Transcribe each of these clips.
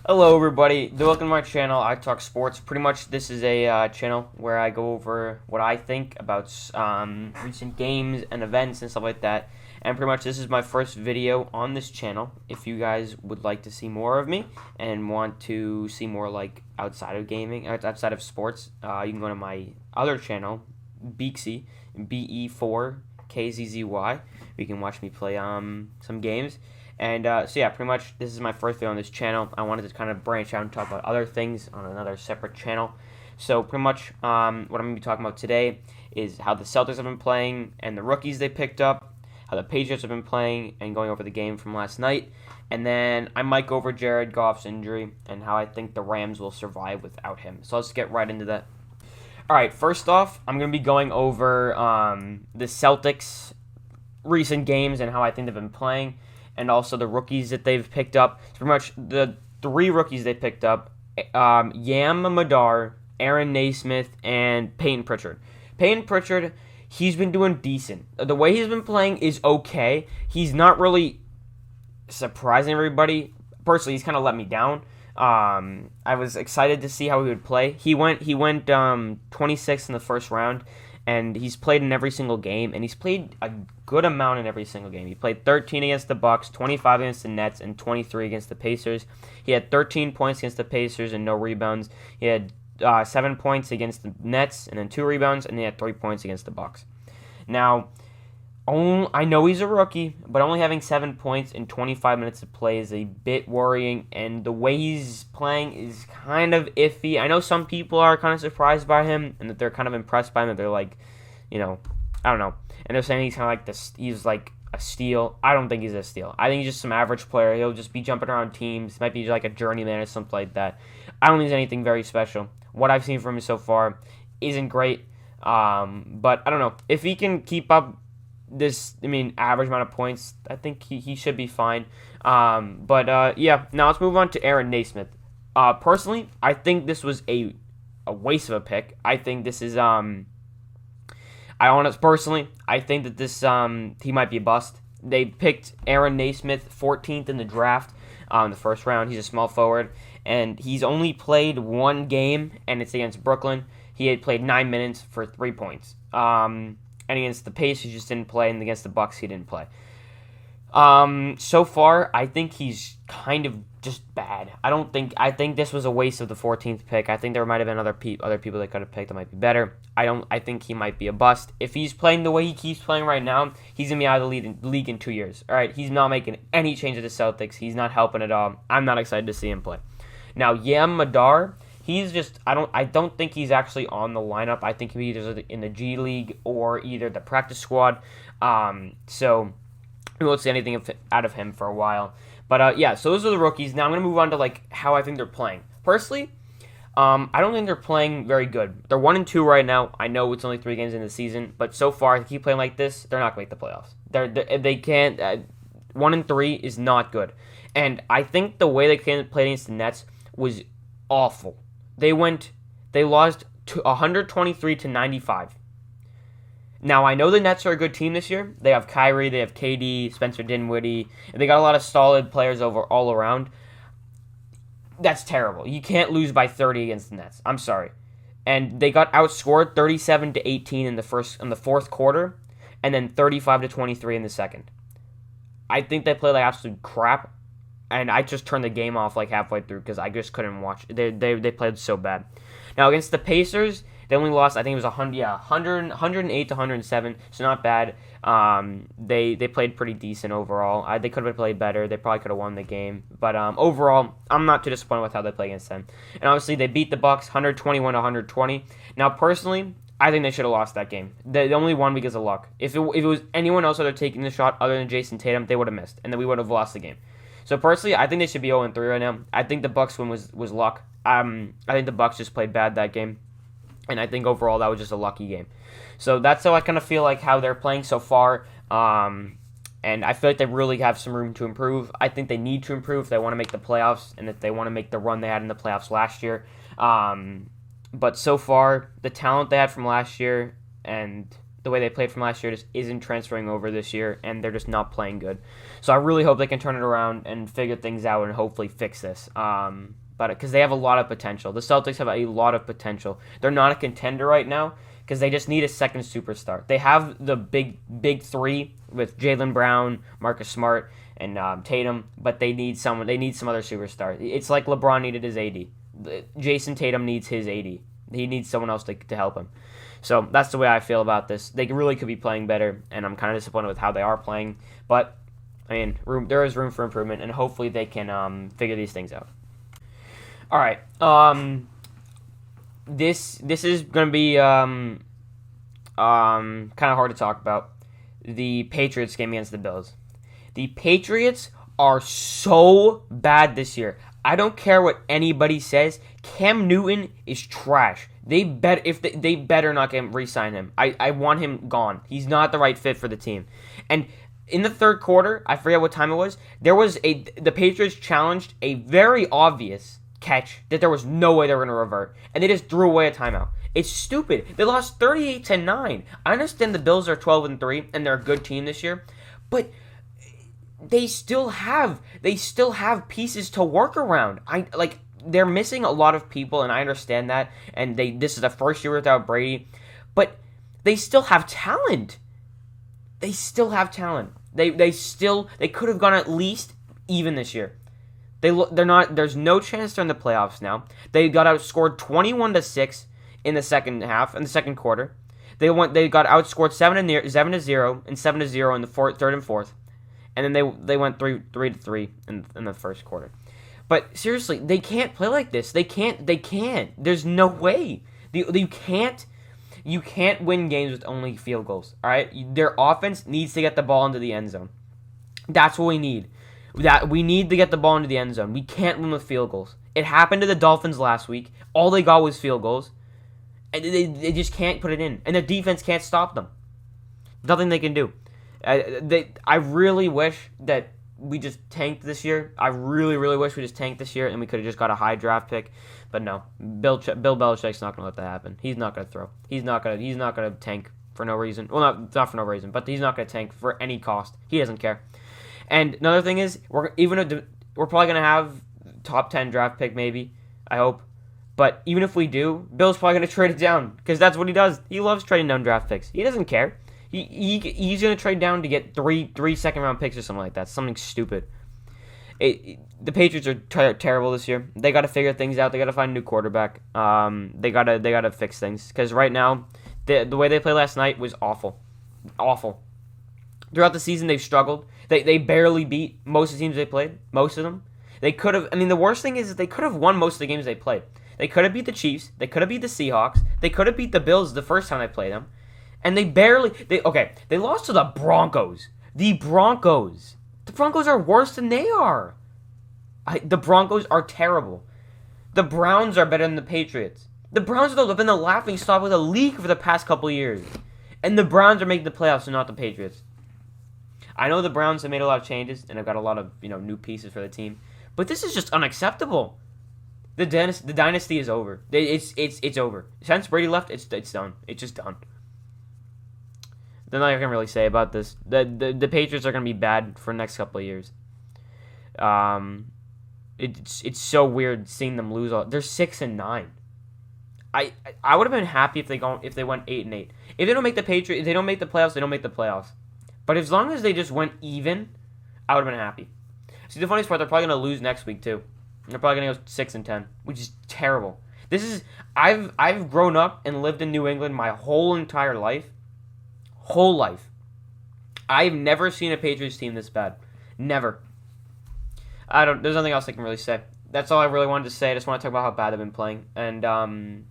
Hello everybody, welcome to my channel. I talk sports. Pretty much this is a channel where I go over what I think about recent games and events and stuff like that. And pretty much this is my first video on this channel. If you guys would like to see more of me and want to see more like outside of gaming, outside of sports, you can go to my other channel, Beaksy, BE4KZZY. You can watch me play some games. And so yeah, pretty much this is my first video on this channel. I wanted to kind of branch out and talk about other things on another separate channel. So pretty much what I'm going to be talking about today is how the Celtics have been playing and the rookies they picked up, how the Patriots have been playing, and going over the game from last night. And then I might go over Jared Goff's injury and how I think the Rams will survive without him. So let's get right into that. All right, first off, I'm going to be going over the Celtics' recent games and how I think they've been playing, and also the rookies that they've picked up. Pretty much the three rookies they picked up, Yam Madar, Aaron Naismith, and Peyton Pritchard. Peyton Pritchard, he's been doing decent. The way he's been playing is okay. He's not really surprising everybody. Personally, he's kind of let me down. I was excited to see how he would play. He went 26th in the first round, and he's played in every single game, and he's played a good amount in every single game. He played 13 against the Bucks, 25 against the Nets, and 23 against the Pacers. He had 13 points against the Pacers and no rebounds. He had 7 points against the Nets and then 2 rebounds, and he had 3 points against the Bucks. Now, I know he's a rookie, but only having 7 points in 25 minutes of play is a bit worrying, and the way he's playing is kind of iffy. I know some people are kind of surprised by him, and that they're kind of impressed by him, that they're like, I don't know. And they're saying he's kind of like this. He's like a steal. I don't think he's a steal. I think he's just some average player. He'll just be jumping around teams. Might be like a journeyman or something like that. I don't think he's anything very special. What I've seen from him so far isn't great. But I don't know. If he can keep up this, average amount of points, I think he should be fine. Yeah. Now let's move on to Aaron Naismith. Personally, I think this was a waste of a pick. I think this is I think that this he might be a bust. They picked Aaron Naismith 14th in the draft in the first round. He's a small forward, and he's only played one game, and it's against Brooklyn. He had played 9 minutes for 3 points. And against the Pacers, he just didn't play, and against the Bucks, he didn't play. So far, I think he's kind of just bad. I think this was a waste of the 14th pick. I think there might have been other people that could have picked that might be better. I think he might be a bust. If he's playing the way he keeps playing right now, he's going to be out of the league in 2 years. All right, he's not making any change to the Celtics. He's not helping at all. I'm not excited to see him play. Now, Yam Madar, he's just, I don't think he's actually on the lineup. I think he's either in the G League or either the practice squad. So we won't see anything out of him for a while. But yeah, so those are the rookies. Now I'm going to move on to like how I think they're playing. Personally, I don't think they're playing very good. They're 1-2 right now. I know it's only 3 games in the season, but so far, if they keep playing like this, they're not going to make the playoffs. They can't. 1-3 is not good. And I think the way they played against the Nets was awful. They lost 123-95. Now, I know the Nets are a good team this year. They have Kyrie, they have KD, Spencer Dinwiddie, and they got a lot of solid players all around. That's terrible. You can't lose by 30 against the Nets. I'm sorry. And they got outscored 37-18 in the fourth quarter, and then 35-23 in the second. I think they played like absolute crap, and I just turned the game off like halfway through because I just couldn't watch. They played so bad. Now, against the Pacers, they only lost, I think it was 108-107, so not bad. They played pretty decent overall. They could have played better. They probably could have won the game. But overall, I'm not too disappointed with how they play against them. And obviously, they beat the Bucks 121-120. Now, personally, I think they should have lost that game. They only won because of luck. If it was anyone else that had taken the shot other than Jason Tatum, they would have missed, and then we would have lost the game. So personally, I think they should be 0-3 right now. I think the Bucks win was luck. I think the Bucks just played bad that game. And I think overall that was just a lucky game. So that's how I kind of feel like how they're playing so far. And I feel like they really have some room to improve. I think they need to improve if they want to make the playoffs and if they want to make the run they had in the playoffs last year. But so far, the talent they had from last year and the way they played from last year just isn't transferring over this year, and they're just not playing good. So I really hope they can turn it around and figure things out and hopefully fix this. But because they have a lot of potential. The Celtics have a lot of potential. They're not a contender right now because they just need a second superstar. They have the big three with Jaylen Brown, Marcus Smart, and Tatum, but they need someone. They need some other superstar. It's like LeBron needed his AD. Jason Tatum needs his AD. He needs someone else to help him. So that's the way I feel about this. They really could be playing better, and I'm kind of disappointed with how they are playing. But I mean, there is room for improvement, and hopefully they can figure these things out. All right. This is gonna be kind of hard to talk about. The Patriots game against the Bills. The Patriots are so bad this year. I don't care what anybody says. Cam Newton is trash. They better not re-sign him. I want him gone. He's not the right fit for the team. And in the third quarter, I forget what time it was. The Patriots challenged a very obvious catch that there was no way they were going to revert, and they just threw away a timeout. It's stupid. They lost 38-9. I understand the Bills are 12-3 and they're a good team this year, but they still have pieces to work around. They're missing a lot of people, and I understand that. And this is the first year without Brady, but they still have talent. They could have gone at least even this year. They're not. There's no chance they're in the playoffs now. They got outscored 21-6 in the second half, in the second quarter. They got outscored 7-0 and 7-0 in the third and fourth, and then they went 3-3 in the first quarter. But seriously, they can't play like this. They can't. There's no way. You can't win games with only field goals. All right, their offense needs to get the ball into the end zone. That's what we need. We need to get the ball into the end zone. We can't win with field goals. It happened to the Dolphins last week. All they got was field goals. And they just can't put it in. And their defense can't stop them. Nothing they can do. I really wish that we just tanked this year. I really, really wish we just tanked this year and we could have just got a high draft pick. But no. Bill Belichick's not going to let that happen. He's not going to throw. He's not going to tank for no reason. Well, not for no reason, but he's not going to tank for any cost. He doesn't care. And another thing is, we're probably going to have top 10 draft pick maybe, I hope. But even if we do, Bill's probably going to trade it down because that's what he does. He loves trading down draft picks. He doesn't care. He's going to trade down to get three second-round picks or something like that. Something stupid. The Patriots are terrible this year. They got to figure things out. They got to find a new quarterback. They got to fix things because right now, the way they played last night was awful. Awful. Throughout the season, they've struggled. They barely beat most of the teams they played. Most of them. They could have. I mean, the worst thing is that they could have won most of the games they played. They could have beat the Chiefs. They could have beat the Seahawks. They could have beat the Bills the first time they played them. And they lost to the Broncos. The Broncos are worse than they are. The Broncos are terrible. The Browns are better than the Patriots. The Browns have been the laughing stock of the league for the past couple of years. And the Browns are making the playoffs and not the Patriots. I know the Browns have made a lot of changes and have got a lot of new pieces for the team. But this is just unacceptable. The dynasty is over. It's over. Since Brady left, it's done. It's just done. There's nothing I can really say about this. The Patriots are going to be bad for the next couple of years. It's so weird seeing them lose all. They're 6-9. I would have been happy if they went 8-8. If they don't make the Patriots, if they don't make the playoffs, they don't make the playoffs. But as long as they just went even, I would have been happy. See, the funniest part, they're probably going to lose next week too. They're probably going to go 6-10, which is terrible. I've grown up and lived in New England my whole entire life. Whole life. I've never seen a Patriots team this bad. Never. There's nothing else I can really say. That's all I really wanted to say. I just want to talk about how bad they've been playing. And,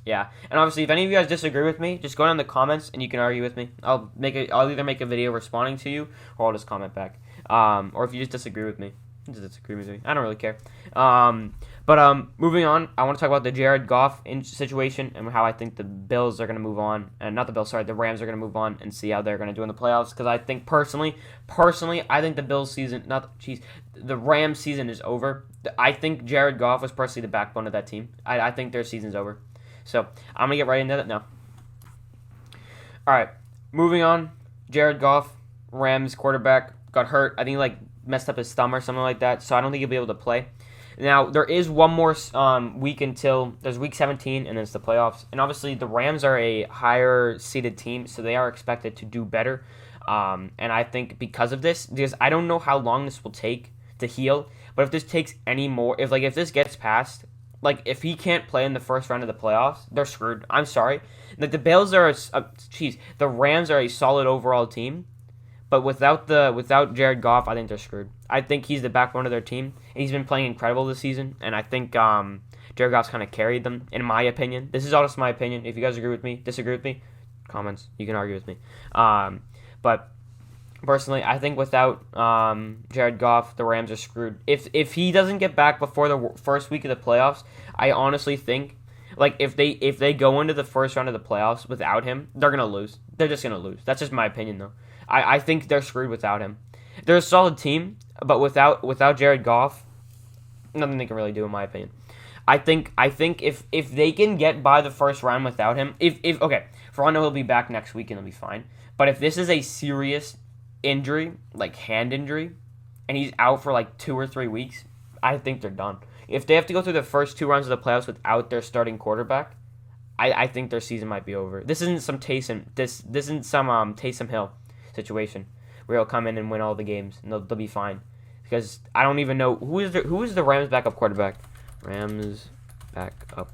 yeah. And obviously, if any of you guys disagree with me, just go down in the comments and you can argue with me. I'll either make a video responding to you or I'll just comment back. Or if you just disagree with me. I don't really care. But moving on, I want to talk about the Jared Goff situation and how I think the Bills are going to move on. And not the Bills, sorry, the Rams are going to move on and see how they're going to do in the playoffs. Because I think personally, I think the Bills season, the Rams season is over. I think Jared Goff was personally the backbone of that team. I think their season's over. So I'm going to get right into that now. All right. moving on. Jared Goff, Rams quarterback, got hurt. I think he messed up his thumb or something like that. So I don't think he'll be able to play. Now there is one more week until there's week 17, and then it's the playoffs. And obviously the Rams are a higher seeded team, so they are expected to do better. And I think because I don't know how long this will take to heal. But if this takes any more, if this gets past, if he can't play in the first round of the playoffs, they're screwed. I'm sorry. The Bills are the Rams are a solid overall team, but without Jared Goff, I think they're screwed. I think he's the backbone of their team, and he's been playing incredible this season. And I think Jared Goff's kind of carried them, in my opinion. This is all just my opinion. If you guys agree with me, disagree with me, comments. You can argue with me. But personally, I think without Jared Goff, the Rams are screwed. If he doesn't get back before the first week of the playoffs, I honestly think if they go into the first round of the playoffs without him, they're gonna lose. They're just gonna lose. That's just my opinion, though. I think they're screwed without him. They're a solid team, but without Jared Goff, nothing they can really do, in my opinion. I think if they can get by the first round without him, for all I know he'll be back next week and he'll be fine. But if this is a serious injury, hand injury, and he's out for 2 or 3 weeks, I think they're done. If they have to go through the first 2 rounds of the playoffs without their starting quarterback, I think their season might be over. This isn't some Taysom Hill situation where he'll come in and win all the games and they'll be fine. Because I don't even know who is the Rams backup quarterback. Rams backup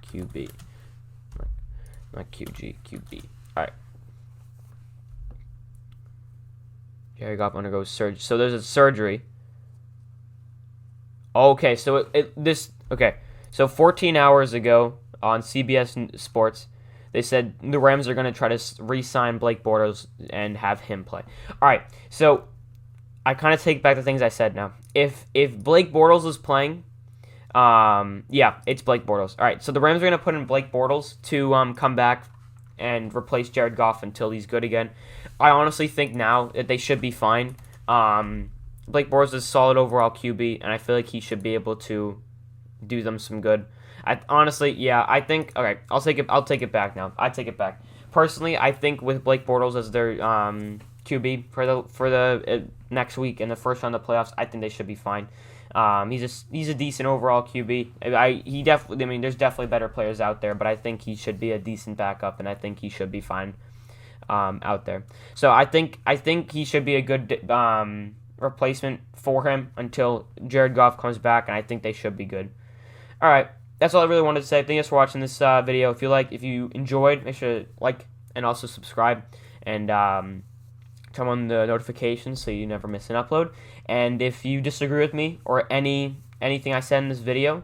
QB, not QG, QB. All right. Jared Goff undergoes surgery. So there's a surgery. Okay, so So 14 hours ago on CBS Sports, they said the Rams are going to try to re-sign Blake Bortles and have him play. All right, so I kind of take back the things I said now. If Blake Bortles is playing, it's Blake Bortles. All right, so the Rams are going to put in Blake Bortles to come back and replace Jared Goff until he's good again. I honestly think now that they should be fine. Blake Bortles is a solid overall QB, and I feel like he should be able to do them some good. I think I'll take it back now. I take it back. Personally, I think with Blake Bortles as their QB for the next week in the first round of the playoffs, I think they should be fine. He's a decent overall QB. There's definitely better players out there, but I think he should be a decent backup, and I think he should be fine out there. So I think he should be a good replacement for him until Jared Goff comes back, and I think they should be good. All right, that's all I really wanted to say. Thank you for watching this video. If you enjoyed, make sure to like and also subscribe, and turn on the notifications so you never miss an upload. And if you disagree with me or anything I said in this video,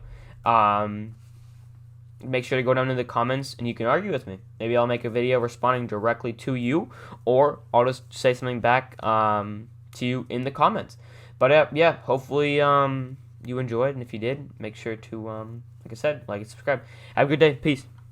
make sure to go down in the comments and you can argue with me. Maybe I'll make a video responding directly to you, or I'll just say something back to you in the comments. But hopefully you enjoyed, and if you did, make sure to, like I said, like and subscribe. Have a good day. Peace.